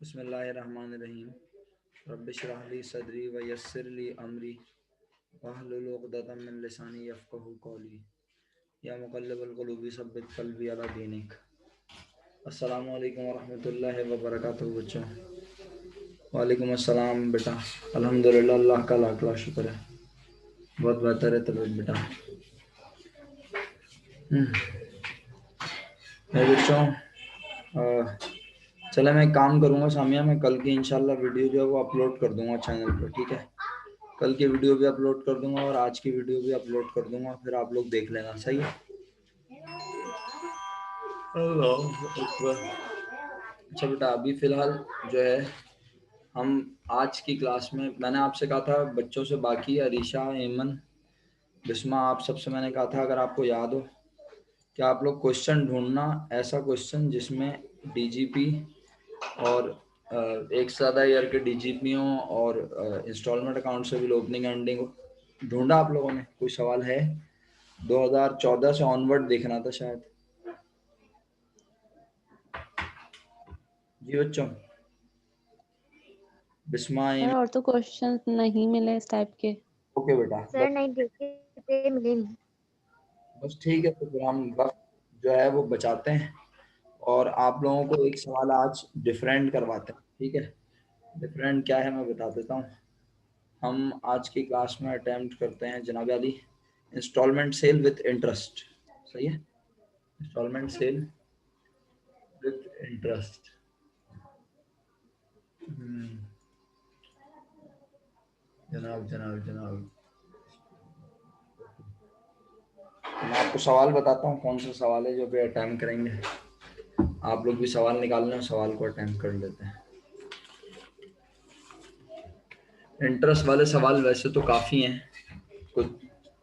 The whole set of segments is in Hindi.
बिस्मिल्लाहिर्रहमानिर्रहीम। रब्बिश्रह ली सदरी व यस्सिर ली अमरी वहलुल उक़दतम मिन लिसानी यफ़क़हू क़ौली। या मुक़ल्लिबल क़ुलूबि सब्बित क़ल्बी अला दीनिक। अस्सलामु अलैकुम वरहमतुल्लाहि व बरकातुहू। बच्चों वालेकुम अस्सलाम बेटा। अल्हम्दुलिल्लाह, अल्लाह का लाख लाख शुक्र है, बहुत बेहतर है तबीयत बेटा। बच्चों चले मैं एक काम करूँगा सामिया, मैं कल की इंशाल्लाह वीडियो जो है वो अपलोड कर दूंगा चैनल पर, ठीक है। कल की वीडियो भी अपलोड कर दूंगा और आज की वीडियो भी अपलोड कर दूंगा, फिर आप लोग देख लेना, सही है। अच्छा बेटा, अभी फ़िलहाल जो है हम आज की क्लास में, मैंने आपसे कहा था बच्चों से, बाकी अरीशा, एमन, बिस्मा, आप सबसे मैंने कहा था अगर आपको याद हो कि आप लोग क्वेश्चन ढूंढना, ऐसा क्वेश्चन जिसमें डीजीपी और एक से ज़्यादा ईयर के डीजीपी हो और इंस्टॉलमेंट अकाउंट से भी ओपनिंग एंडिंग हो। ढूंढा आप लोगों ने? कोई सवाल है? 2014 से ऑनवर्ड देखना था शायद। जी बच्चों, बिस्मा। सर और तो क्वेश्चन नहीं मिले इस टाइप के। ओके बेटा, सर नहीं देखे थे, मिले नहीं। बस ठीक है, तो फिर हम वक्त जो है वो बचाते हैं और आप लोगों को एक सवाल आज डिफरेंट करवाते हैं, ठीक है। डिफरेंट क्या है मैं बता देता हूँ। हम आज की क्लास में अटेम्प्ट करते हैं जनाब Ali, instalment sale with interest. सही है, इंस्टॉलमेंट सेल विथ इंटरेस्ट। जनाब जनाब जनाब, मैं आपको सवाल बताता हूँ कौन सा सवाल है जो भी अटेम्प्ट करेंगे। आप लोग भी सवाल निकाल लें, सवाल को अटेम्प्ट कर लेते हैं। इंटरेस्ट वाले सवाल वैसे तो काफ़ी हैं, कुछ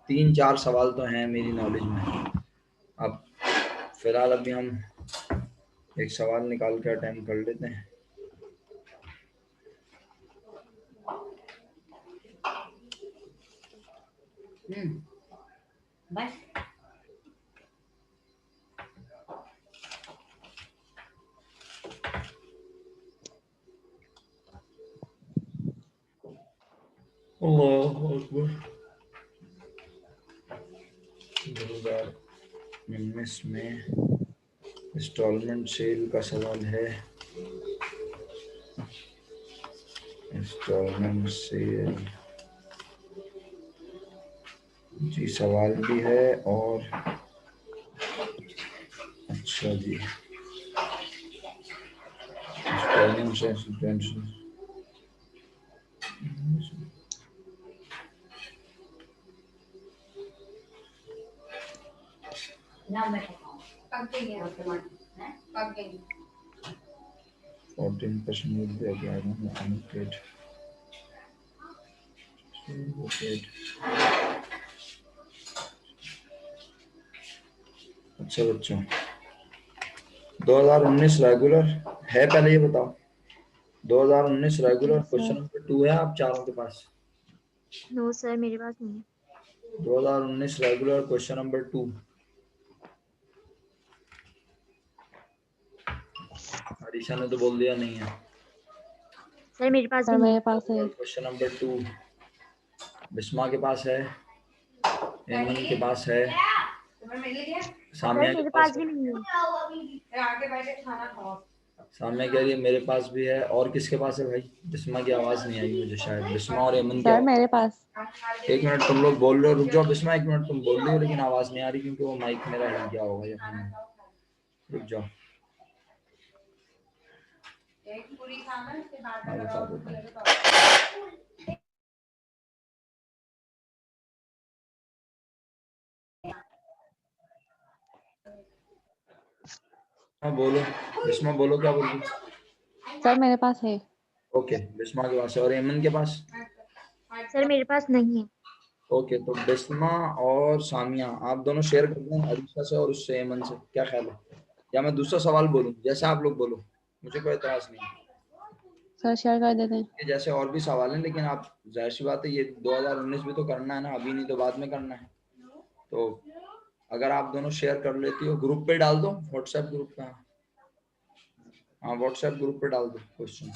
3-4 सवाल तो हैं मेरी नॉलेज में। अब फिलहाल अभी हम एक सवाल निकाल के अटेम्प्ट कर लेते हैं। बस अल्लाहु अकबर। 2019 में इंस्टॉलमेंट सेल का सवाल है। इंस्टॉलमेंट सेल जी सवाल भी है और अच्छा जी, इंस्टॉलमेंट सेल ना मैं पक गई है टमाटर, हैं पक गई। 14% will be applied on the unpaid. अच्छा बच्चों, 2019 रेगुलर है, पहले ये बताओ 2019 रेगुलर क्वेश्चन नंबर 2 है आप चारों के पास? नो सर, मेरे पास नहीं है। 2019 रेगुलर क्वेश्चन नंबर 2। हरीशा ने तो बोल दिया नहीं है। सर मेरे पास भी सर नहीं मेरे पास है। क्वेश्चन नंबर 2 बिस्मा के पास है, एमन के पास है, सामिया सर के मेरे पास पास है। भी नहीं है। सामिया कह रही है मेरे पास भी है, और किसके पास है भाई? बिस्मा की आवाज नहीं आई मुझे, शायद बिस्मा और एमन की सर आवाज। मेरे पास। एक मिनट तुम लोग बोल रहे हो, रुक जाओ बिस्मा, एक मिनट तुम बोल रही हो लेकिन आवाज नहीं आ रही क्योंकि वो माइक मेरा हिल गया होगा या फिर नहीं। रुक जाओ, मैं बता देता हूँ। हाँ बोलो बिस्मा, बोलो क्या बोल रही? सर मेरे पास है। ओके, बिस्मा के पास है और एमन के पास? सर मेरे पास नहीं है। ओके, तो बिस्मा और सामिया आप दोनों शेयर कर दें अरीशा से और उससे एमन से, क्या ख्याल है? या मैं दूसरा सवाल बोलूं? जैसे आप लोग बोलो, मुझे कोई एतराज नहीं है। सर शेयर कर देते हैं। ये जैसे और भी सवाल हैं लेकिन आप, जाहिर सी बात है ये 2019 भी तो करना है ना, अभी नहीं तो बाद में करना है। तो अगर आप दोनों शेयर कर लेती हो, ग्रुप पे डाल दो, व्हाट्सएप ग्रुप पे। हाँ व्हाट्सएप ग्रुप पे डाल दो क्वेश्चन।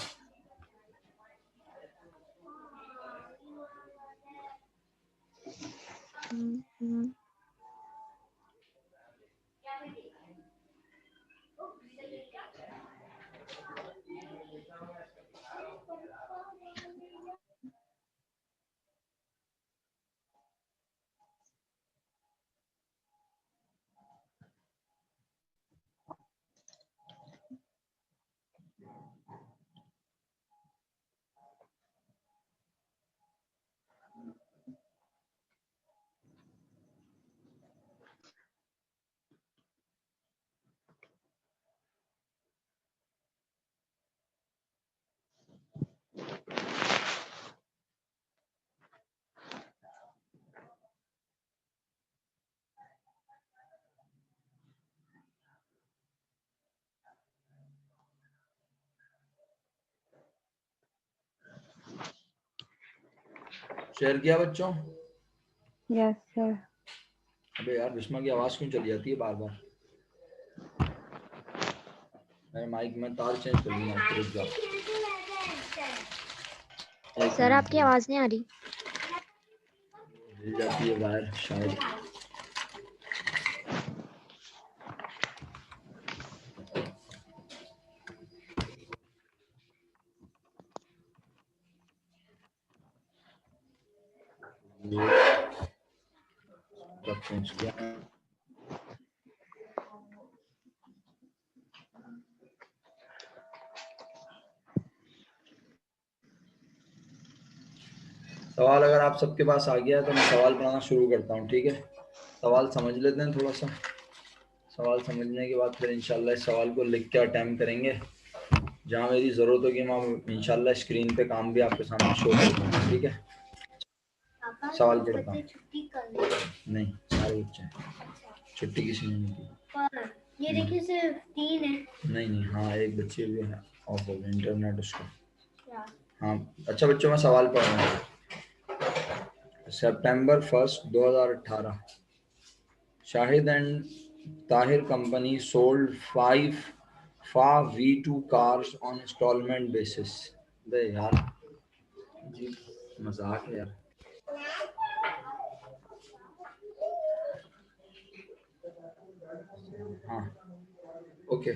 शेयर किया बच्चों? Yes sir. अबे यार बिस्मा की आवाज क्यों चली जाती है बार बार? मेरे माइक में तार चेंज कर लूंगा, रुक जा। सर आपकी आवाज नहीं आ रही। मिल जाती है वायर शायद। चेंज किया। सवाल अगर आप सबके पास आ गया है तो मैं सवाल पढ़ाना शुरू करता हूँ, ठीक है? सवाल समझ लेते हैं थोड़ा सा। सवाल समझने के बाद फिर इंशाल्लाह इस सवाल को लिख के अटेम्प्ट करेंगे। जहाँ मेरी ज़रूरत होगी मैं इंशाल्लाह स्क्रीन पे काम भी आपके सामने शो करूँगा, ठीक है? सवाल पढ़ता हूँ। नहीं, सारे बच्चे छुट्टी किसी ने नहीं की। ये देखिए सिर्फ 3 है। नहीं, हाँ एक बच्चे भी है ऑफ हो गया इंटरनेट उसका। हाँ अच्छा बच्चों, मैं सवाल पढ़ रहा हूँ। September 1st 2018 Shahid and Tahir company sold 5 FA V2 cars on installment basis। बे यार जी मजाक है यार। हाँ ओके,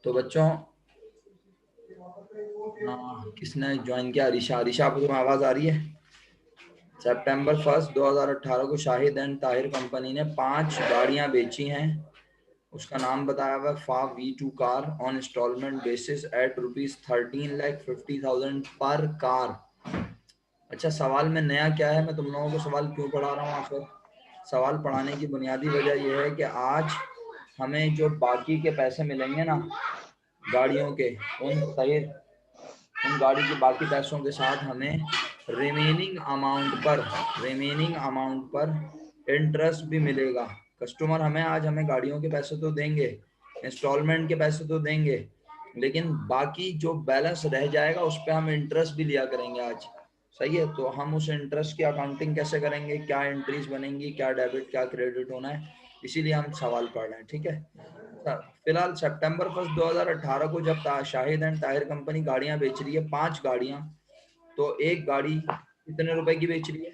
तो बच्चों किसने ज्वाइन किया? अरीशा। अरीशा आपको तुम्हें आवाज आ रही है? September 1st 2018 को शाहिद एंड ताहिर कंपनी ने 5 गाड़ियां बेची हैं। उसका नाम बताया हुआ फा V2 car on instalment basis at ₹13,50,000 per car. अच्छा सवाल में नया क्या है, मैं तुम लोगों को सवाल क्यों पढ़ा रहा हूँ आखिर? सवाल पढ़ाने की बुनियादी वजह यह है कि आज हमें जो बाकी के पैसे मिलेंगे ना गाड़ियों के, उन गाड़ी के बाकी पैसों के साथ हमें रिमेनिंग अमाउंट पर इंटरेस्ट भी मिलेगा। कस्टमर हमें गाड़ियों के पैसे तो देंगे, इंस्टॉलमेंट के पैसे तो देंगे, लेकिन बाकी जो बैलेंस रह जाएगा उस पर हम इंटरेस्ट भी लिया करेंगे आज। सही है, तो हम उस इंटरेस्ट की अकाउंटिंग कैसे करेंगे, क्या एंट्रीज बनेंगी, क्या डेबिट क्या क्रेडिट होना है, इसीलिए हम सवाल पढ़ रहे हैं, ठीक है? फिलहाल September 1st 2018 को जब शाहिद एंड ताहिर कंपनी गाड़ियां बेच रही है 5 गाड़ियां, तो एक गाड़ी कितने रुपए की बेच रही है?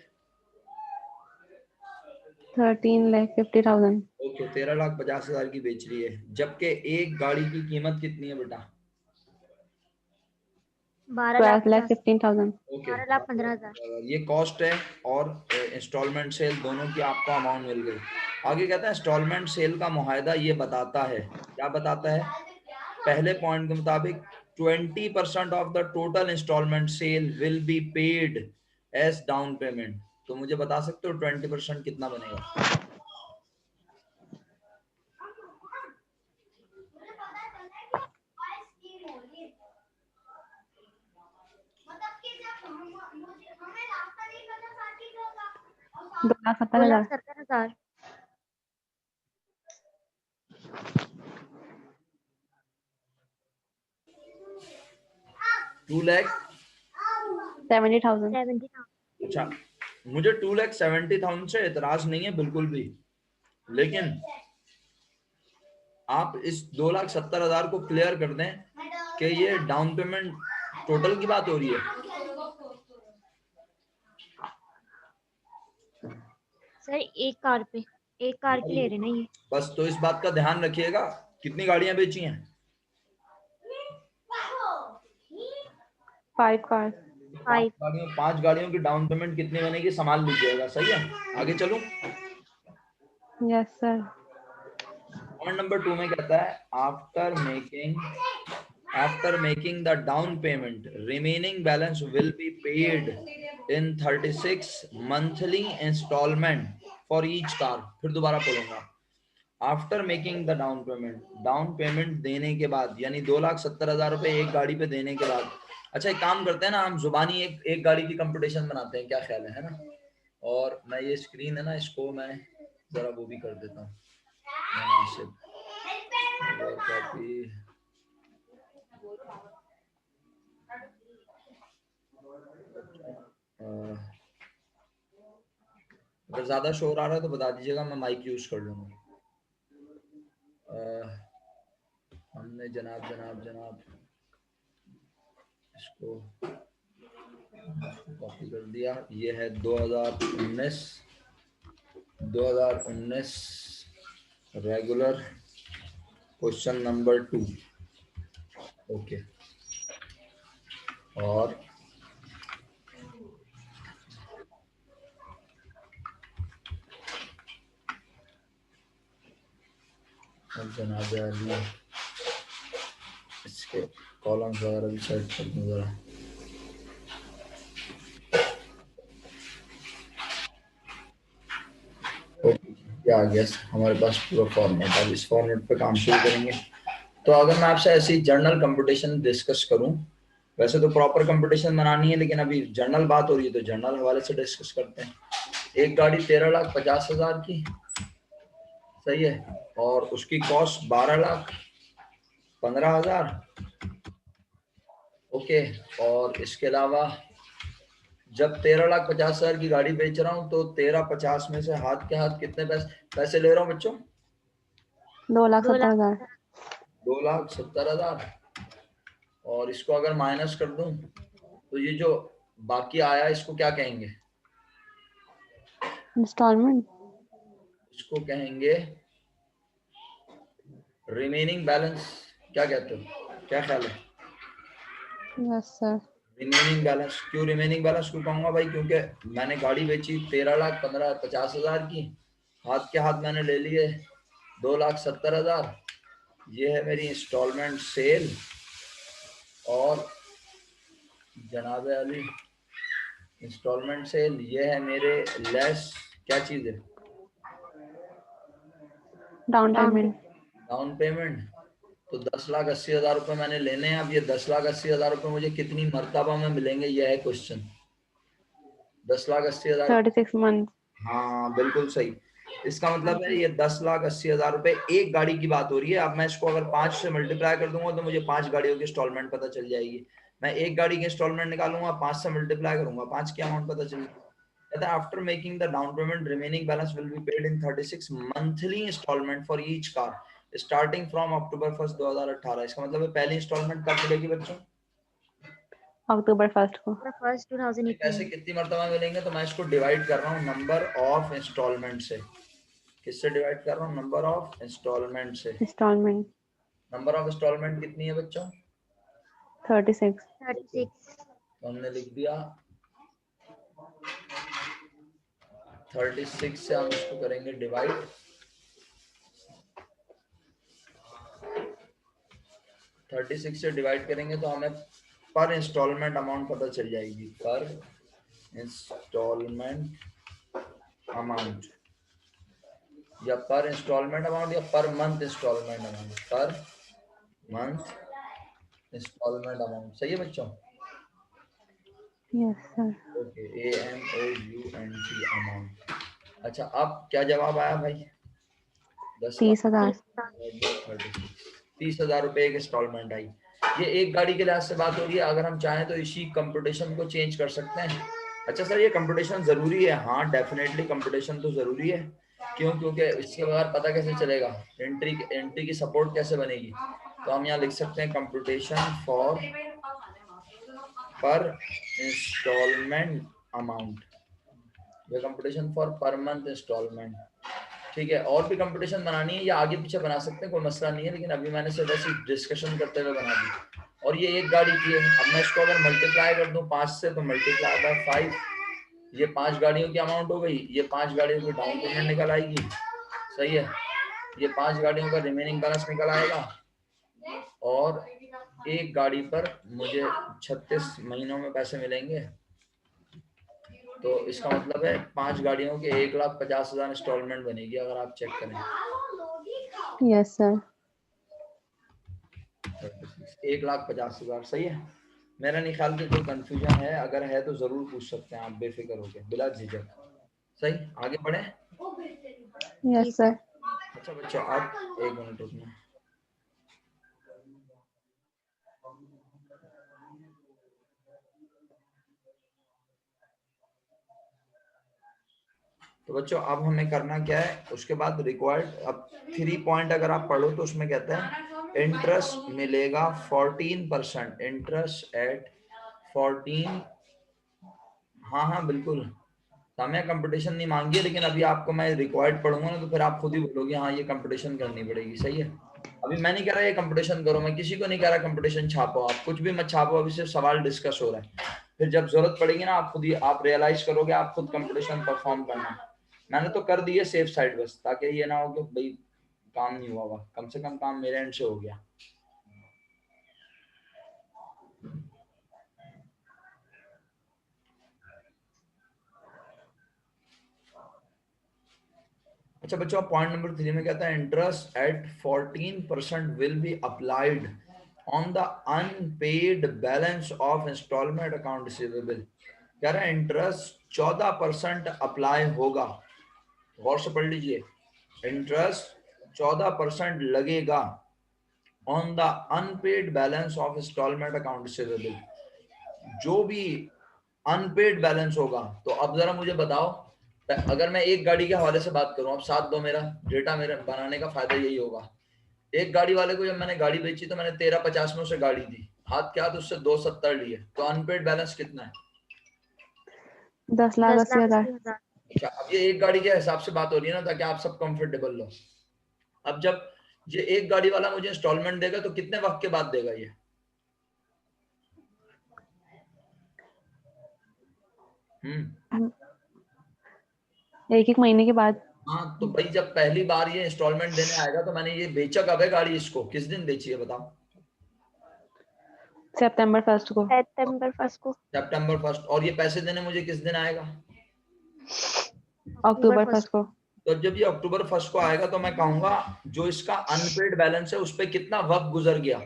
13,50,000। ओके, 13,50,000 की बेच रही है, जबकि एक गाड़ी की कीमत कितनी है बेटा? 12,15,000। ओके 12,15,000। ये कॉस्ट है और इंस्टॉलमेंट सेल दोनों की आपको अमाउंट मिल गई। आगे कहता है इंस्टॉलमेंट सेल का मुआहदा ये बताता है, क्या बताता है? पहले पॉइंट के मुताबिक 20% of the total instalment sale will be paid as down payment. तो मुझे बता सकते हो 20% कितना बनेगा? दो लाख 70,000। 2,70,000। 2,70,000। 70,000। अच्छा, मुझे 2,70,000 से एतराज नहीं है बिल्कुल भी, लेकिन आप इस 2,70,000 को क्लियर कर दें कि ये डाउन पेमेंट टोटल की बात हो रही है। सर एक कार की ले रहे ना ये। बस तो इस बात का ध्यान रखिएगा, कितनी गाड़ियां बेची हैं? 5 cars. 5 गाड़ियों की डाउन पेमेंट कितनी बनेगी संभाल लीजिएगा, सही है। आगे चलूं। Yes, sir. पॉइंट नंबर 2 में कहता है after making the down payment remaining balance will be paid in 36 monthly instalment for each car. फिर दोबारा बोलूंगा, after making the down payment देने के बाद, यानी 2,70,000 रुपए एक गाड़ी पे देने के बाद। अच्छा एक काम करते हैं ना, हम जुबानी एक गाड़ी की कंपटीशन बनाते हैं, क्या ख्याल है ना। और मैं ये स्क्रीन है ना, इसको मैं जरा वो भी कर देता हूँ मुनासिब कॉपी। अगर ज्यादा शोर आ रहा है तो बता दीजिएगा, मैं माइक यूज कर लूंगा। हमने जनाब इसको कॉपी कर दिया। ये है 2019 रेगुलर क्वेश्चन नंबर 2। ओके, और जनाब अली इसके कॉलम्स वगैरह भी सेट कर दूं जरा। क्या आ गया हमारे पास पूरा फॉर्मेट। अब इस फॉर्मेट पे काम शुरू करेंगे। तो अगर मैं आपसे ऐसी जर्नल कंपटीशन डिस्कस करूं, वैसे तो प्रॉपर कंपटीशन बनानी है, लेकिन अभी जर्नल बात हो रही है तो जर्नल हवाले से डिस्कस करते हैं। एक गाड़ी 13,50,000 की, सही है, और उसकी कॉस्ट 12,15,000। ओके, और इसके अलावा जब 13,50,000 की गाड़ी बेच रहा हूँ तो 13,50 में से हाथ के हाथ कितने पैसे ले रहा हूँ बच्चों? 2,70,000. 2,70,000। और इसको अगर माइनस कर दूं तो ये जो बाकी आया इसको क्या कहेंगे? Installment. इसको कहेंगे रिमेनिंग बैलेंस। क्या कहते हो, क्या ख्याल है? Yes, sir. Remaining balance. क्यों रिमेनिंग बैलेंस क्यों कहूंगा भाई? क्योंकि मैंने गाड़ी बेची 13,50,000 की, हाथ के हाथ मैंने ले लिए 2,70,000। ये है मेरी इंस्टॉलमेंट सेल। और जनाब अली इंस्टॉलमेंट सेल, ये है मेरे लेस क्या चीज है? Down payment. Down payment. तो 10,80,000 रुपए मैंने लेने हैं। अब ये 10,80,000 रुपए मुझे कितनी मर्तबा में मिलेंगे, यह है क्वेश्चन। 10,80,000। 36 months. हाँ बिल्कुल सही। इसका मतलब है ये 10,80,000 रुपए एक गाड़ी की बात हो रही है। अब मैं इसको अगर 5 से मल्टीप्लाई कर दूंगा तो मुझे 5 गाड़ियों की इंस्टॉलमेंट पता चल जाएगी। मैं एक गाड़ी की इंस्टॉलमेंट निकालूंगा, 5 से मल्टीप्लाई करूंगा, 5 की अमाउंट पता चल जाएगी। After making the down payment remaining balance will be paid in 36 monthly instalment for each car starting from October 1, 2018। इसका मतलब है पहली इंस्टॉलमेंट कब मिलेगी बच्चों? October 1st को. फर्स्ट पैसे 2018। कितनी मरतबा मिलेंगे? तो मैं इसको डिवाइड कर रहा हूँ नंबर ऑफ इंस्टॉलमेंट से। किससे डिवाइड कर रहा हूँ? नंबर ऑफ इंस्टॉलमेंट से। Installment. नंबर ऑफ इंस्टॉलमेंट कितनी है बच्चों? 36. तो हमने लिख दिया 36 से हम इसको करेंगे डिवाइड। 36 से डिवाइड करेंगे तो हमें पर इंस्टॉलमेंट अमाउंट पता चल जाएगी। पर इंस्टॉलमेंट अमाउंट, या पर इंस्टॉलमेंट अमाउंट, या per month instalment amount. Per month instalment amount, सही है बच्चों? Yes, sir. Okay, AMOUNT amount. अच्छा, अब क्या जवाब आया भाई? 30,000. 30,000 रुपए एक इंस्टॉलमेंट आई। ये एक गाड़ी के लिहाज से बात हो रही है। अगर हम चाहें तो इसी कंपटीशन को चेंज कर सकते हैं। अच्छा सर, ये कंपटीशन जरूरी है? हाँ डेफिनेटली कंपटीशन तो जरूरी है, क्यों? क्योंकि इसके बगैर पता कैसे चलेगा एंट्री की सपोर्ट कैसे बनेगी? तो हम यहाँ लिख सकते हैं computation for per instalment amount, या computation for per month instalment. ठीक है, और भी कंपटीशन बनानी है या आगे पीछे बना सकते हैं, कोई मसला नहीं है, लेकिन अभी मैंने सिर्फ ऐसी डिस्कशन करते हुए बना दी। और ये एक गाड़ी की है, अब मैं इसको अगर मल्टीप्लाई कर दूं 5 से तो मल्टीप्लाई बाय 5, ये 5 गाड़ियों की अमाउंट हो गई, ये 5 गाड़ियों की डाउन पेमेंट निकल आएगी, सही है, ये 5 गाड़ियों का रिमेनिंग बैलेंस निकल आएगा, और एक गाड़ी पर मुझे 36 महीनों में पैसे मिलेंगे। तो इसका मतलब है 5 गाड़ियों के 1,50,000 इंस्टॉलमेंट बनेगी अगर आप चेक करें। Yes sir. 1,50,000 सही है। मेरा नहीं ख्याल कि कोई कंफ्यूजन है, अगर है तो जरूर पूछ सकते हैं आप बेफिक्र होकर बिला झिझक। सही, आगे बढ़े। Yes sir. अच्छा बच्चों, आप एक मिनट रुकना। तो बच्चों अब हमें करना क्या है, उसके बाद रिक्वायर्ड, अब 3 पॉइंट अगर आप पढ़ो तो उसमें कहते हैं इंटरेस्ट मिलेगा 14%, इंटरेस्ट एट 14। हाँ बिल्कुल, सामने कंपटीशन नहीं मांगी है, लेकिन अभी आपको मैं रिक्वायर्ड पढ़ूंगा ना तो फिर आप खुद ही बोलोगे हाँ ये कंपटीशन करनी पड़ेगी, सही है। अभी मैं नहीं कह रहा ये कंपटीशन करो, मैं किसी को नहीं कह रहा कंपटीशन छापो, आप कुछ भी मत छापो, अभी सिर्फ सवाल डिस्कस हो रहा है, फिर जब जरूरत पड़ेगी ना आप खुद ही आप रियलाइज करोगे, आप खुद कंपटीशन परफॉर्म करना। मैंने तो कर दी है सेफ साइड बस, ताकि ये ना हो कि भाई काम नहीं हुआ, कम से कम काम मेरे एंड से हो गया। अच्छा बच्चों, पॉइंट नंबर 3 में कहता है interest at 14% will be applied on the unpaid balance of instalment account receivable. कह रहा है इंटरेस्ट 14% अप्लाई होगा, गौर से पढ़ लीजिए, इंटरेस्ट 14% लगेगा on the unpaid balance of instalment account receivable, जो भी अनपेड बैलेंस होगा। तो अब जरा मुझे बताओ, अगर मैं एक गाड़ी के हवाले से बात करूं, अब साथ दो, मेरा डेटा मेरे बनाने का फायदा यही होगा। एक गाड़ी वाले को जब मैंने गाड़ी बेची तो मैंने 13,50 में उसे गाड़ी दी, हाथ के हाथ उससे 2,70 लिए, तो अनपेड बैलेंस कितना है? 10,80,000। अच्छा, अब ये एक गाड़ी के हिसाब से बात हो रही है ना, ताकि आप सब कंफर्टेबल लो। अब जब ये एक गाड़ी वाला मुझे इंस्टॉलमेंट देगा तो कितने वक्त के बाद देगा ये? एक महीने के बाद। हाँ, तो भाई जब पहली बार ये इंस्टॉलमेंट देने आएगा तो मैंने ये बेचा कब है गाड़ी, इसको किस दिन बेची है बताओ? सितंबर 1 को। सितंबर 1 को। सितंबर 1, और ये पैसे देने मुझे किस दिन आएगा? अक्टूबर 1 को। तो जब ये अक्टूबर 1 को आएगा तो मैं कहूंगा जो इसका अनपेड बैलेंस है उस पर कितना वक्त गुजर गया?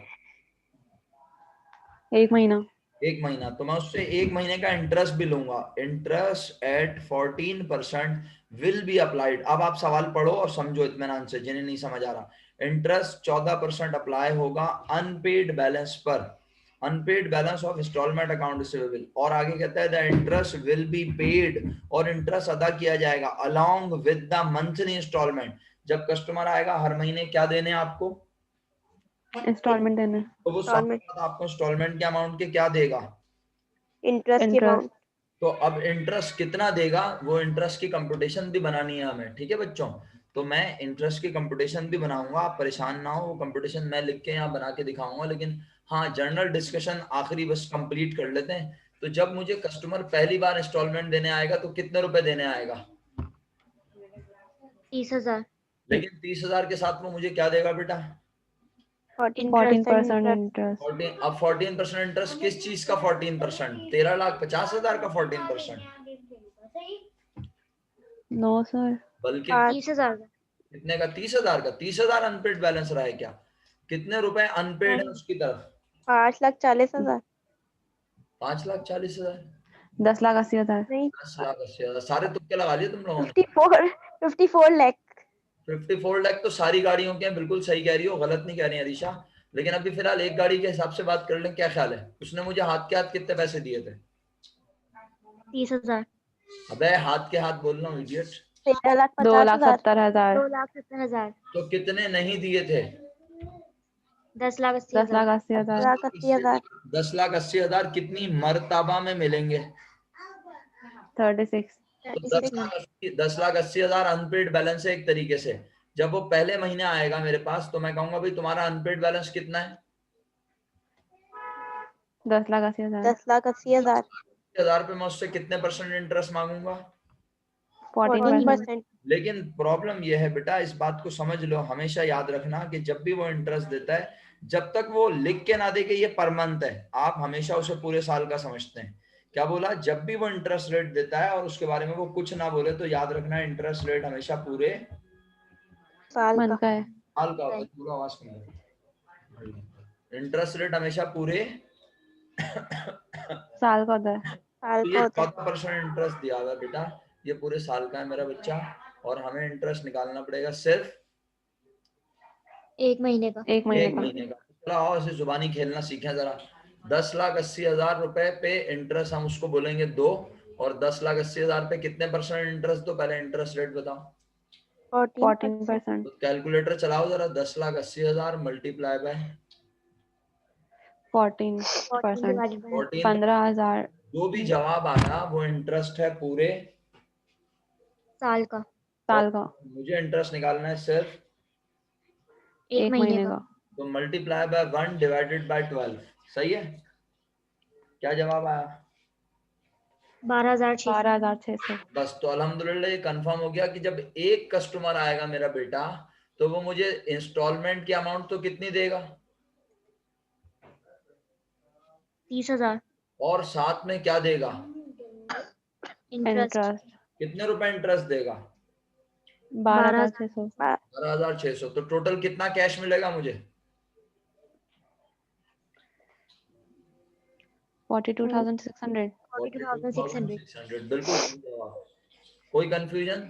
1 महीना। 1 महीना। तो मैं उससे 1 महीने का इंटरेस्ट भी लूंगा, interest at 14% will be applied. अब आप सवाल पढ़ो और समझो इत्मीनान से, जिन्हें नहीं समझ आ रहा। इंटरेस्ट 14% अप्लाई होगा अनपेड बैलेंस पर, unpaid balance of instalment account receivable. और आगे कहता है the interest will be paid, और इंटरेस्ट अदा किया जाएगा along with the monthly installment. जब कस्टमर आएगा हर महीने क्या देने आपको? इंस्टॉलमेंट देना। तो वो साथ आपको इंस्टॉलमेंट के अमाउंट के क्या देगा? इंटरेस्ट की अमाउंट। तो अब इंटरेस्ट कितना देगा, वो इंटरेस्ट की कंप्यूटेशन भी बनानी है हमें, ठीक है बच्चों। तो मैं इंटरेस्ट की कंप्यूटेशन भी बनाऊंगा, आप परेशान ना हो, वो कंप्यूटेशन मैं लिख के यहाँ बना के दिखाऊंगा। लेकिन हाँ, जनरल डिस्कशन आखिरी बस कंप्लीट कर लेते हैं। तो जब मुझे कस्टमर पहली बार इंस्टॉलमेंट देने आएगा तो कितने रुपए देने आएगा? 30,000। लेकिन 30,000 के साथ में मुझे क्या देगा बेटा? 14% इंटरेस्ट। अब 14% इंटरेस्ट किस चीज का 14%? 13,50,000 का 14%? नो सर, बल्कि 30,000। कितने का? 30,000 का। 30,000 अनपेड बैलेंस रहा है क्या? कितने रुपए अनपेड है उसकी तरफ? 5,40,000। 5,40,000। 10,80,000। 10,80,000 सारे तुक्के लगा लिए तुम लोगों ने। 54 लाख। 54 लाख तो सारी गाड़ियों के हैं, बिल्कुल सही कह रही हो, गलत नहीं कह रही अरीशा। लेकिन अभी फिलहाल एक गाड़ी के हिसाब से बात कर लें, क्या ख्याल है? उसने मुझे हाथ के हाथ कितने पैसे दिए थे? 30,000। अबे हाथ के हाथ बोल रहा हूँ इडियट। 2,70,000 2,70,000 तो कितने नहीं दिए थे? 10,80,000 10,80,000 10,80,000 कितनी मर्तबा में मिलेंगे? 36 तो 36 मंथ 10,80,000 अनपेड बैलेंस है एक तरीके से। जब वो पहले महीने आएगा मेरे पास तो मैं कहूंगा भाई तुम्हारा अनपेड बैलेंस कितना है? 10,80,000 10,80,000 पे मैं उससे कितने % इंटरेस्ट मांगूंगा? 14%। लेकिन प्रॉब्लम यह है बेटा, इस बात को समझ लो, हमेशा याद रखना कि जब भी वो इंटरेस्ट देता है, जब तक वो लिख के ना दे कि ये पर मंथ है, आप हमेशा उसे पूरे साल का समझते हैं। क्या बोला? जब भी वो इंटरेस्ट रेट देता है और उसके बारे में वो कुछ ना बोले तो याद रखना इंटरेस्ट रेट हमेशा पूरे मंथ का है। साल का होता है। पूरा आवाज सुन लो, इंटरेस्ट रेट हमेशा पूरे साल का होता है। तो ये 14% इंटरेस्ट दिया हुआ है बेटा, ये पूरे साल का है मेरा बच्चा, और हमें इंटरेस्ट निकालना पड़ेगा सिर्फ 1 महीने का। 1 महीने एक का। महीने का। चलो आओ ऐसे जुबानी खेलना सीखें जरा। 10,80,000 रुपए पे इंटरेस्ट हम उसको बोलेंगे 2, और 10,80,000 पे कितने % इंटरेस्ट दो? पहले इंटरेस्ट रेट बताओ। 14%। तो कैलकुलेटर चलाओ जरा, 10,80,000 मल्टीप्लाई बाय 14%। 14। 15,000 जो भी जवाब आया वो इंटरेस्ट है पूरे साल का। साल का। मुझे इंटरेस्ट निकालना है सिर्फ 1 1 महीने महीने का। का। तो मल्टीप्लाई बाय 1 डिवाइडेड बाय 12। सही है? क्या जवाब आया? 12,600। 12,600। बस, तो अल्हम्दुलिल्लाह ये कंफर्म हो गया कि जब एक कस्टमर आएगा मेरा बेटा तो वो मुझे इंस्टॉलमेंट की अमाउंट तो कितनी देगा? 30,000 और साथ में क्या देगा? इंटरेस्ट। इंटरेस्ट कितने रुपए इंटरेस्ट देगा? 12,600। 12,600। तो टोटल कितना कैश मिलेगा मुझे? 42,600। 42,600। 42,600। बिल्कुल सही जवाब। कोई कंफ्यूजन?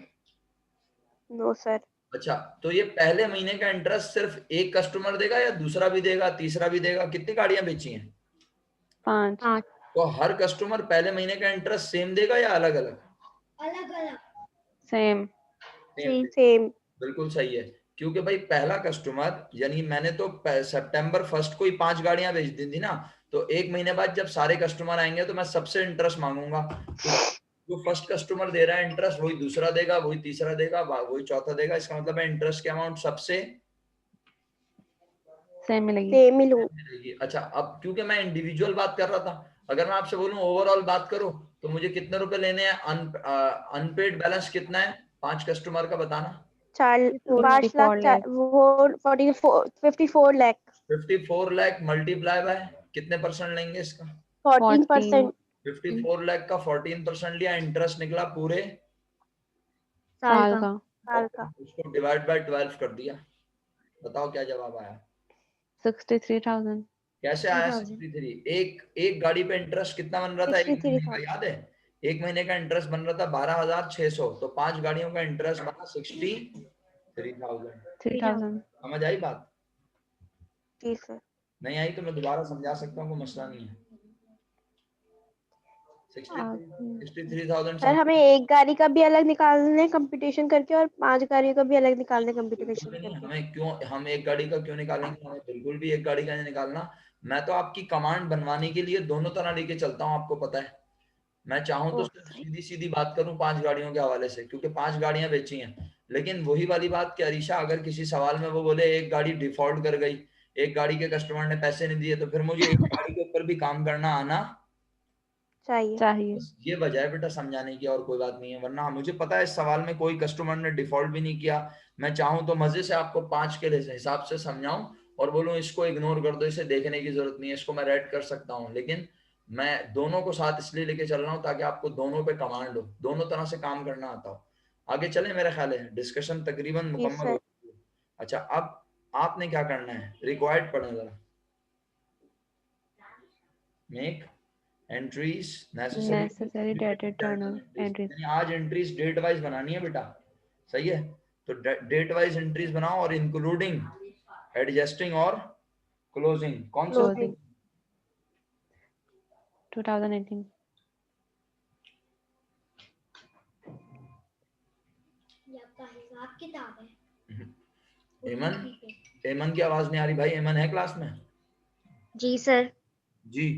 No sir. अच्छा, तो ये पहले महीने का इंटरेस्ट सिर्फ एक कस्टमर देगा या दूसरा भी देगा, तीसरा भी देगा? कितनी गाड़ियां बेची हैं? 5। तो हर कस्टमर पहले महीने का इंटरेस्ट सेम देगा या अलग अलग? अलग अलग। सेम। सेम। बिल्कुल सही है, क्योंकि भाई पहला कस्टमर, यानी मैंने तो सितंबर 1 को ही 5 गाड़ियां बेच दी थी ना, तो एक महीने बाद जब सारे कस्टमर आएंगे तो मैं सबसे इंटरेस्ट मांगूंगा। तो जो फर्स्ट कस्टमर दे रहा है इंटरेस्ट, वही दूसरा देगा, वही तीसरा देगा, वही चौथा देगा। इसका मतलब है इंटरेस्ट की अमाउंट सबसे सेम मिलेगी। सेम ही लूं। मिलेगी। अच्छा, अब क्योंकि मैं इंडिविजुअल बात कर रहा था, अगर मैं आपसे बोलूं ओवरऑल बात करो तो मुझे कितने रुपए लेने हैं? अनपेड बैलेंस कितना है 5 कस्टमर का, बताना। 5 लाख 54 लाख। वो 54 लाख। 54 लाख मल्टीप्लाई बाय कितने % लेंगे इसका? 14%। 54 लाख का 14% लिया, इंटरेस्ट निकला पूरे साल का। साल का। उसको डिवाइड बाय 12 कर दिया। बताओ क्या जवाब आया? 63,000। कैसे आया 3,000। 63? एक गाड़ी पे इंटरेस्ट कितना बन रहा था एक महीने का, 63,000। याद है? एक महीने का इंटरेस्ट बन रहा था 12,600, तो 5 गाड़ियों का इंटरेस्ट बना 63,000। 3,000। समझ आई बात? जी सर। नहीं आई तो मैं दोबारा समझा सकता हूँ, कोई मसला नहीं है। 63,000 सर हमें एक गाड़ी का भी अलग निकालना है कंपटीशन करके, और 5 गाड़ियों का भी अलग निकालना है कंपटीशन बिल्कुल नहीं, करके। हमें क्यों, हम एक गाड़ी का क्यों निकालेंगे? हमें बिल्कुल भी एक गाड़ी का नहीं निकालना। मैं तो आपकी कमांड बनवाने के लिए दोनों तरह लेके चलता हूँ, आपको पता है। मैं चाहूँ तो सिर्फ सीधी सीधी बात करूँ 5 गाड़ियों के हवाले से, क्योंकि 5 गाड़ियां बेची हैं। लेकिन वही वाली बात कि अरीशा अगर किसी सवाल में वो बोले एक गाड़ी डिफॉल्ट कर गई, एक गाड़ी के कस्टमर ने पैसे नहीं दिए, तो फिर मुझे एक गाड़ी के ऊपर भी काम करना आना चाहिए। बस ये वजह है बेटा समझाने की, और कोई बात नहीं है। वरना मुझे पता है इस सवाल में कोई कस्टमर ने डिफॉल्ट भी नहीं किया। मैं चाहूँ तो मजे से आपको 5 के हिसाब से समझाऊं और बोलूं इसको इग्नोर कर दो, इसे देखने की जरूरत नहीं है, इसको मैं रेड कर सकता हूँ। लेकिन मैं दोनों को साथ इसलिए लेके चल रहा हूँ ताकि आपको दोनों पे कमांड हो, दोनों तरह से काम करना आता हो। आगे चले, मेरा ख्याल है डिस्कशन तकरीबन मुकम्मल हो चुकी है। अच्छा, अब आपने क्या करना है, रिक्वायर्ड पढ़ें जरा। Make entries necessary dated journal entries. यानी आज एंट्रीज डेट वाइज बनानी है बेटा, सही है? तो डेट वाइज एंट्रीज बनाओ, और इंक्लूडिंग एडजस्टिंग और क्लोजिंग। कौन सा? क्लोजिंग 2018। हिसाब किताब है। एमन की आवाज नहीं आ रही भाई, एमन है क्लास में? जी सर। जी,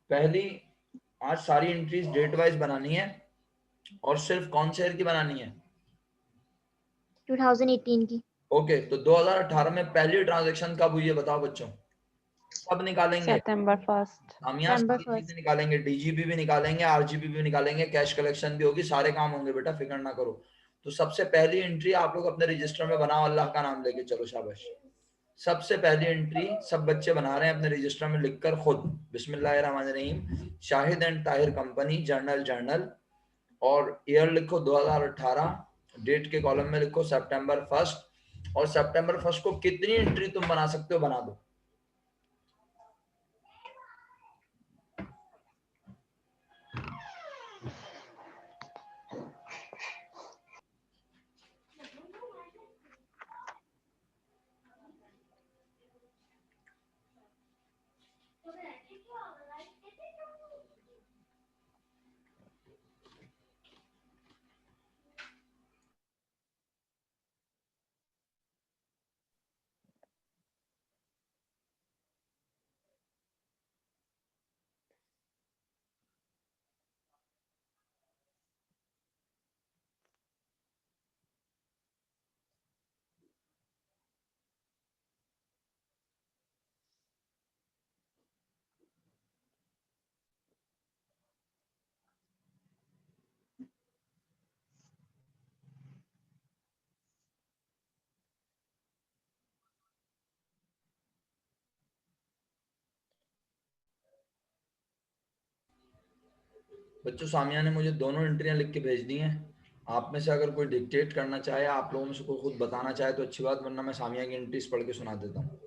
पहली आज सारी एंट्रीज डेट वाइज बनानी है और सिर्फ कौन से ईयर की बनानी है? 2018 की। ओके, तो 2018 में पहली ट्रांजैक्शन कब हुई है बताओ बच्चों? सब निकालेंगे, September 1st. सामिया सारी चीजें निकालेंगे, डीजीपी भी निकालेंगे, आरजीपी भी निकालेंगे, कैश कलेक्शन भी होगी, सारे काम होंगे बेटा, फिक्र ना करो। तो सबसे पहली एंट्री आप लोग अपने रजिस्टर में बनाओ, अल्लाह का नाम लेके चलो, शाबाश। सबसे पहली एंट्री सब बच्चे बना रहे हैं अपने रजिस्टर में लिखकर खुद, बिस्मिल्लाहिर्रहमानिर्रहीम, Shahid and Tahir company journal और ईयर लिखो 2018, डेट के कॉलम में लिखो सितंबर 1 और सितंबर 1 को कितनी एंट्री तुम बना सकते हो बना दो। बच्चों सामिया ने मुझे दोनों एंट्रियां लिख के भेज दी हैं। आप में से अगर कोई डिक्टेट करना चाहे, आप लोगों में से कोई खुद बताना चाहे तो अच्छी बात, वरना मैं सामिया की एंट्रीज पढ़ के सुना देता हूँ।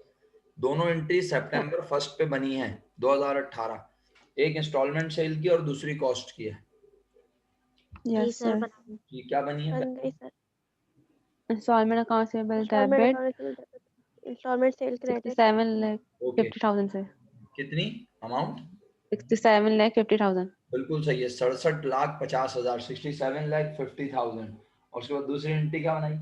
दोनों एंट्री सितंबर 1 पे बनी है 2018, एक इंस्टॉलमेंट सेल की और दूसरी कॉस्ट की है। Yes sir. जी, क्या बनी है? बन गई sir. Installment accounts payable installment debit account, installment sale credit 67,50,000 से। कितनी अमाउंट? 67,50,000। बिल्कुल सही है, 67,50,000, 67,50,000। और उसके बाद दूसरी एंट्री क्या बनाई?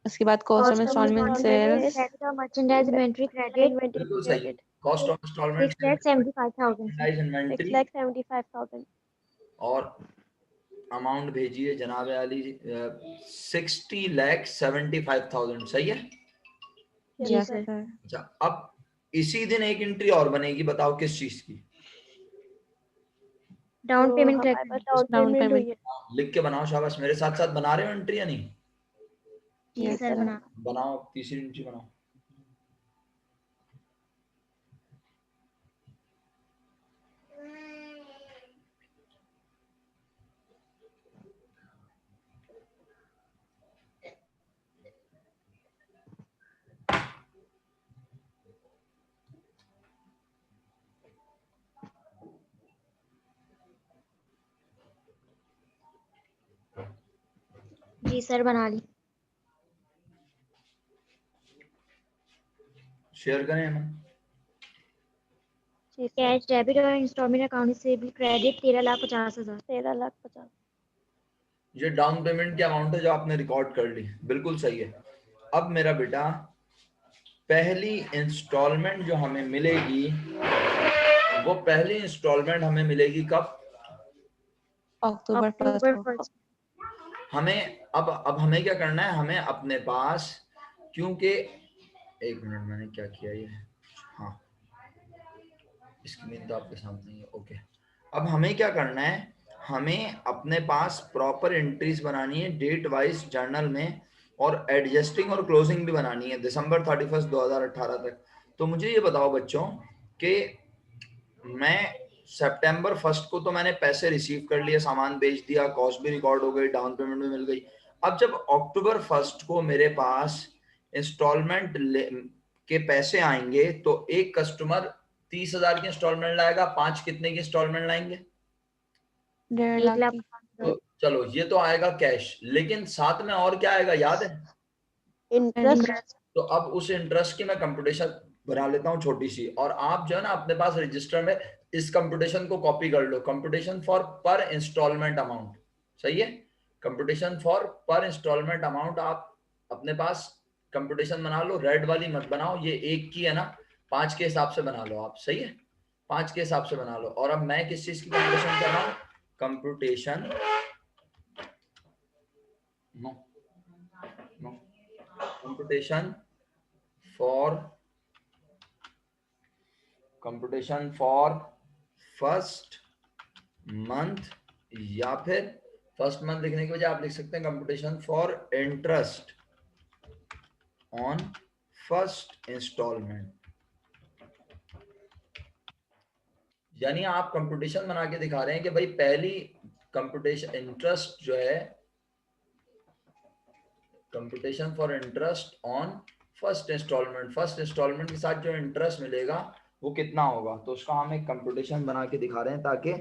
उसके बाद cost of installment sales merchandise inventory credit बिल्कुल सही, कॉस्ट ऑफ इंस्टॉलमेंट 6,75,000 6,75,000 और अमाउंट भेजिए जनाब अली 60,75,000। सही है? Yes sir. अच्छा, अब इसी दिन एक एंट्री और बनेगी, बताओ किस चीज की? डाउन पेमेंट डाउन पेमेंट हुई है। लिख के बनाओ, शाबाश, मेरे साथ साथ बना रहे हो एंट्री या नहीं? Yes sir. बनाओ, तीसरी एंट्री बनाओ। जी सर बना ली। शेयर करें हम। कैश डेबिट और इंस्टॉलमेंट अकाउंट से भी क्रेडिट 13,50,000। 13,50,000। ये डाउन पेमेंट की अमाउंट है जो आपने रिकॉर्ड कर ली, बिल्कुल सही है। अब मेरा बेटा, पहली इंस्टॉलमेंट जो हमें मिलेगी वो पहली इंस्टॉलमेंट हमें मिलेगी कब? अक्टूबर 1 हमें अब हमें क्या करना है, हमें अपने पास, क्योंकि एक मिनट मैंने क्या किया ये, हाँ स्क्रीन तो आपके सामने ही है। ओके, अब हमें क्या करना है, हमें अपने पास प्रॉपर एंट्रीज बनानी है डेट वाइज जर्नल में, और एडजस्टिंग और क्लोजिंग भी बनानी है दिसंबर 31 2018 तक। तो मुझे ये बताओ बच्चों कि मैं सितंबर 1 को तो मैंने पैसे रिसीव कर लिए, सामान बेच दिया, कॉस्ट भी रिकॉर्ड हो गई, डाउन पेमेंट भी मिल गई। अब जब अक्टूबर 1 को मेरे पास इंस्टॉलमेंट के पैसे आएंगे तो एक कस्टमर 30,000 की इंस्टॉलमेंट लाएगा, 5 कितने की इंस्टॉलमेंट लाएंगे? 1.5 लाख की। तो चलो ये तो आएगा कैश, लेकिन साथ में और क्या आएगा याद है? इंटरेस्ट। तो अब उस इंटरेस्ट की मैं कंप्यूटेशन बना लेता हूँ छोटी सी, और आप जो है ना अपने पास रजिस्टर में इस कंप्यूटेशन को कॉपी कर लो, computation for per instalment amount. सही है, computation for per instalment amount आप अपने पास कंप्यूटेशन बना लो, रेड वाली मत बनाओ, ये 1 की है ना, 5 के हिसाब से बना लो आप, सही है, 5 के हिसाब से बना लो। और अब मैं किस चीज की कंप्यूटेशन कर रहा हूँ, कंप्यूटेशन फॉर फर्स्ट मंथ, या फिर फर्स्ट मंथ लिखने की वजह आप लिख सकते हैं computation for interest on first installment. यानी आप कंप्यूटेशन बना के दिखा रहे हैं कि भाई पहली कंप्यूटेशन इंटरेस्ट जो है, computation for interest on first installment के साथ जो इंटरेस्ट मिलेगा वो कितना होगा, तो उसका हम एक कंप्यूटेशन बना के दिखा रहे हैं ताकि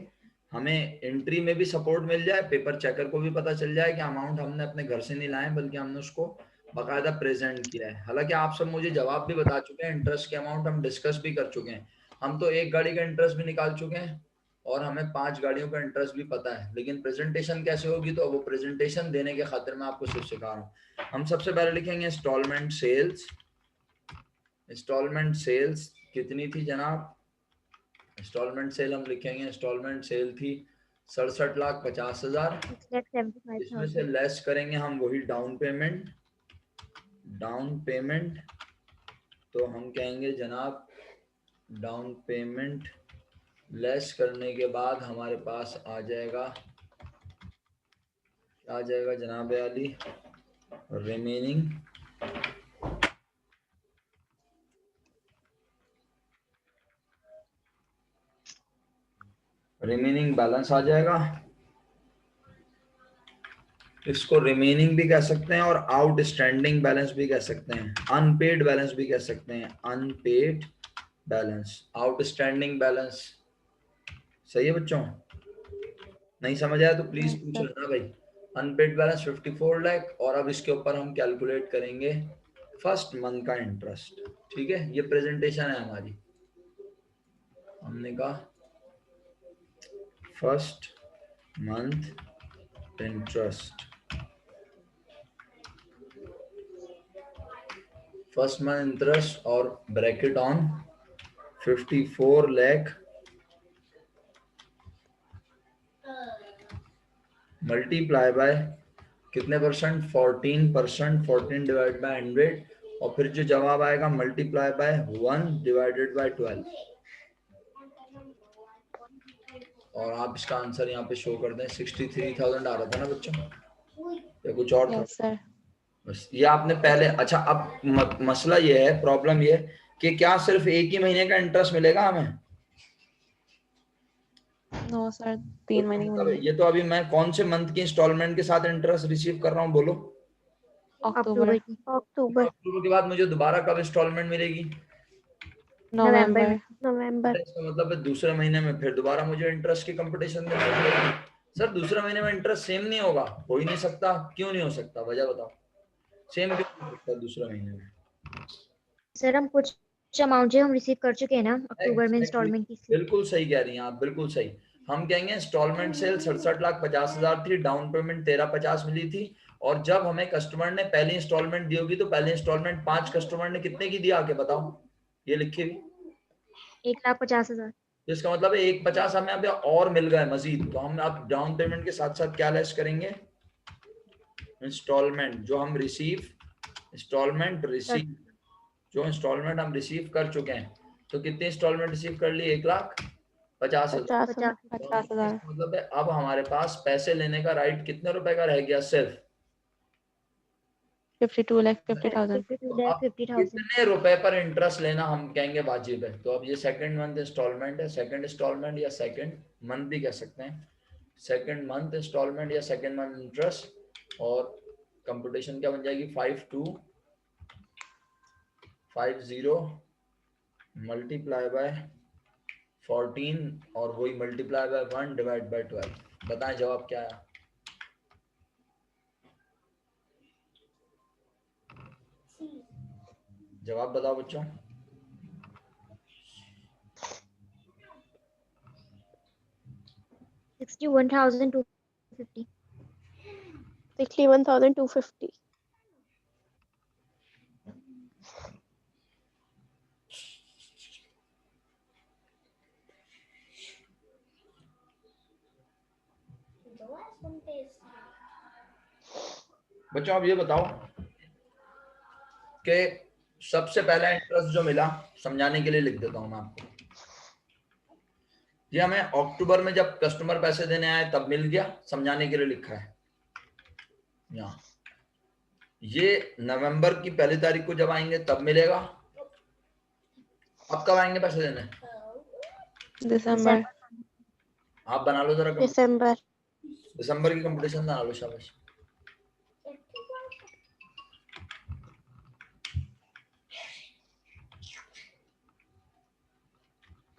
हमें एंट्री में भी सपोर्ट मिल जाए, पेपर चेकर को भी पता चल जाए कि अमाउंट हमने अपने घर से नहीं लाए बल्कि हमने उसको बाकायदा प्रेजेंट किया है। हालांकि आप सब मुझे जवाब भी बता चुके हैं, इंटरेस्ट के अमाउंट हम डिस्कस भी कर चुके हैं, हम तो एक गाड़ी का इंटरेस्ट भी निकाल चुके हैं और हमें 5 गाड़ियों का इंटरेस्ट भी पता है, लेकिन प्रेजेंटेशन कैसे होगी, तो वो प्रेजेंटेशन देने के खातिर मैं आपको सिर्फ सिखा रहा हूँ। हम सबसे पहले लिखेंगे इंस्टॉलमेंट सेल्स। इंस्टॉलमेंट सेल्स कितनी थी जनाब, इंस्टॉलमेंट सेल हम लिखेंगे, इंस्टॉलमेंट सेल थी 67,50,000। इसमें से लेस करेंगे हम वही डाउन पेमेंट, तो हम कहेंगे जनाब डाउन पेमेंट लेस करने के बाद हमारे पास आ जाएगा जनाब अली रिमेनिंग बैलेंस आ जाएगा। इसको रिमेनिंग भी कह सकते हैं और आउटस्टैंडिंग बैलेंस भी कह सकते हैं, अनपेड बैलेंस भी कह सकते हैं, अनपेड बैलेंस, आउटस्टैंडिंग बैलेंस। सही है बच्चों, नहीं समझ आया तो प्लीज पूछ लेना भाई। अनपेड बैलेंस 54 लाख, और अब इसके ऊपर हम कैलकुलेट करेंगे फर्स्ट मंथ का इंटरेस्ट। ठीक है, ये प्रेजेंटेशन है हमारी, हमने कहा first month interest, first month interest और bracket on 54 lakh multiply by कितने परसेंट, 14%, 14 डिवाइड बाय 100, और फिर जो जवाब आएगा मल्टीप्लाई बाय 1 डिवाइडेड बाय 12। और आप इसका आंसर यहाँ पे शो कर दें, 63,000 आ रहा था ना बच्चों, या कुछ और था? सर बस ये आपने पहले, अच्छा अब मसला ये है, प्रॉब्लम ये है कि क्या सिर्फ एक ही महीने का इंटरेस्ट मिलेगा हमें? नो सर, 3 महीने मतलब ये तो अभी मैं कौन से मंथ की इंस्टॉलमेंट के साथ इंटरेस्ट रिसीव कर रहा हूँ, बोलो? अक्टूबर अक्टूबर अक्टूबर के बाद मुझे दोबारा कब इंस्टॉलमेंट मिलेगी? नवंबर नवंबर। इसका मतलब है दूसरे महीने में फिर दोबारा मुझे इंटरेस्ट की कंपटीशन देनी पड़ेगी। सर दूसरे महीने में इंटरेस्ट सेम नहीं होगा, हो ही नहीं सकता, क्यों नहीं हो सकता, वजह बताओ, सेम क्यों नहीं हो सकता दूसरे महीने में? सर हम कुछ अमाउंट जो हम रिसीव कर चुके हैं ना अक्टूबर में Exactly. इंस्टॉलमेंट की। बिल्कुल सही कह रही हैं आप, बिल्कुल सही। हम कहेंगे इंस्टॉलमेंट सेल 67,50,000 थी, डाउन पेमेंट 1350 मिली थी, और जब हमें कस्टमर ने पहली इंस्टॉलमेंट दी होगी तो पहली इंस्टॉलमेंट 5 कस्टमर ने कितने की दी आके बताओ, ये लिखी हुई 1,50,000। जिसका मतलब है 150 हमें अभी और मिल गए मजीद, तो हम अब डाउन पेमेंट के साथ साथ क्या लेस करेंगे, इंस्टॉलमेंट जो हम रिसीव, जो इंस्टॉलमेंट हम रिसीव कर चुके हैं, तो कितनी इंस्टॉलमेंट रिसीव कर ली, 1,50,000। 50,000 मतलब है अब हमारे पास पैसे लेने का राइट कितने रुपए का रह गया, सिर्फ 52,50,000 अब कितने रुपए पर इंटरेस्ट लेना हम कहेंगे वाजिब है। तो अब ये सेकंड मंथ इंस्टॉलमेंट है, सेकंड इंस्टॉलमेंट या सेकंड मंथ भी कह सकते हैं, सेकंड मंथ इंस्टॉलमेंट या सेकंड मंथ इंटरेस्ट, और कंप्यूटेशन क्या बन जाएगी, 5250 मल्टीप्लाई बाय 14 और वही मल्टीप्लाई बाय 1 डिवाइड बाय 12। बताएं जवाब क्या है? जवाब बताओ बच्चों। 61,250। 61,250। बच्चों आप ये बताओ कि सबसे पहला इंटरेस्ट जो मिला, समझाने के लिए लिख देता हूं मैं आपको। ये हमें अक्टूबर में जब कस्टमर पैसे देने आए तब मिल गया, समझाने के लिए लिखा है यहाँ। ये नवंबर की पहली तारीख को जब आएंगे तब मिलेगा। अब कब आएंगे पैसे देने? दिसंबर। आप बना लो जरा दिसंबर। दिसंबर की कंपटीशन बना लो, शाबाश।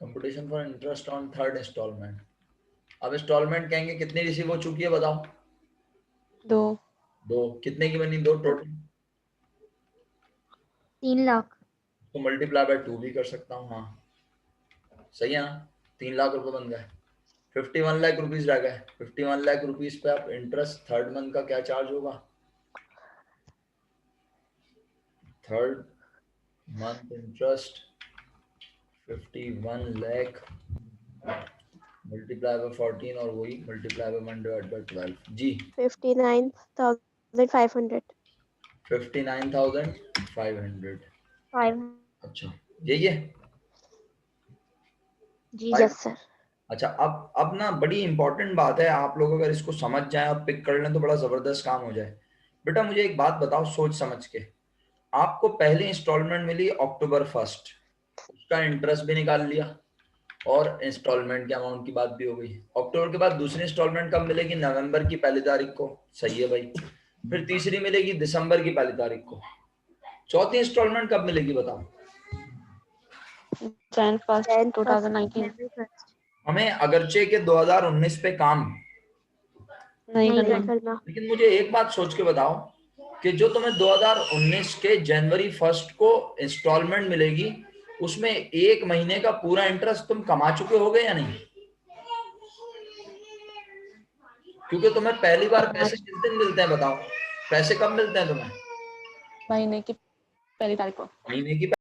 Competition for interest on third installment. अब इंस्टॉलमेंट कहेंगे, कितनी रिसीव हो चुकी है बताओ? 2। कितने की बनी? 2 टोटल। 3 लाख। तो मल्टीप्लाई बाय 2 भी कर सकता हूँ। हाँ सही है ना, 3 लाख रुपए बन गए। 51 लाख रुपीज रह गए। 51 लाख रुपीज पे आप इंटरेस्ट थर्ड मंथ का क्या चार्ज होगा? Third month interest 51 lakh multiply by 14 और वही मल्टीप्लाई बाय 1 डिवाइड बाय 12 जी 59,500। 59,500। 5। अच्छा यही है जी यस सर। अच्छा। अब ना बड़ी इंपॉर्टेंट बात है, आप लोग अगर इसको समझ जाएं और पिक कर लें तो बड़ा जबरदस्त काम हो जाए। बेटा मुझे एक बात बताओ सोच समझ के, आपको पहली इंस्टॉलमेंट मिली अक्टूबर 1, उसका इंटरेस्ट भी निकाल लिया और इंस्टॉलमेंट के अमाउंट की बात भी हो गई। अक्टूबर के बाद दूसरी इंस्टॉलमेंट कब मिलेगी? नवंबर की पहली तारीख को। सही है भाई। फिर तीसरी मिलेगी दिसंबर की पहली तारीख को। चौथी इंस्टॉलमेंट कब मिलेगी बताओ? Jan 1st, 2019। हमें अगरचे के 2019 पे काम नहीं नहीं करना। करना। लेकिन मुझे एक बात सोच के बताओ कि जो तुम्हें 2019 के जनवरी 1 को इंस्टॉलमेंट मिलेगी, उसमें 1 महीने का पूरा इंटरेस्ट तुम कमा चुके होगे या नहीं? क्योंकि तुम्हें पहली बार पैसे किस दिन मिलते हैं बताओ? पैसे कब मिलते हैं तुम्हें? महीने की पहली तारीख को। महीने की